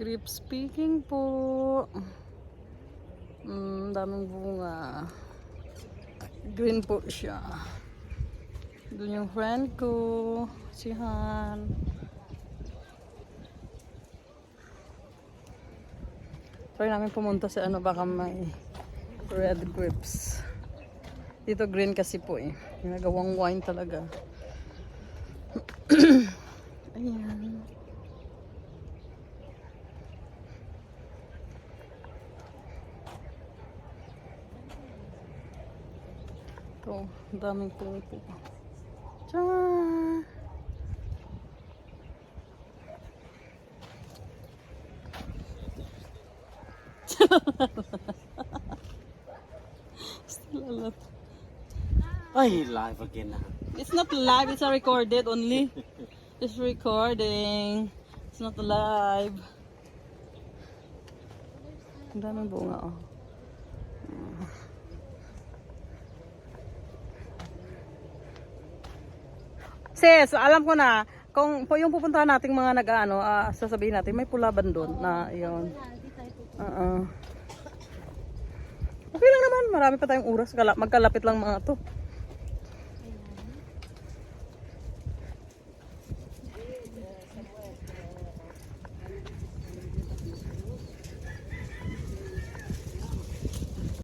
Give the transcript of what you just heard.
Grape speaking po. Daming bunga. Green po siya. Doon yung friend ko, si Han. Try namin pumunta sa ano, baka may red grapes. Dito green kasi po eh. Ginagawang wine talaga. Ayan. Ito, daming pupo. Tiyaan! Still a lot. Ay, live again na. It's not live, it's a recorded only. It's recording. It's not live. Ang daming bunga oh. Sis, alam ko na kung po yung pupuntahan nating mga nag-ano, sasabihin natin may pulaban doon na yon. Okay lang naman, marami pa tayong oras. Magkalapit lang mga to.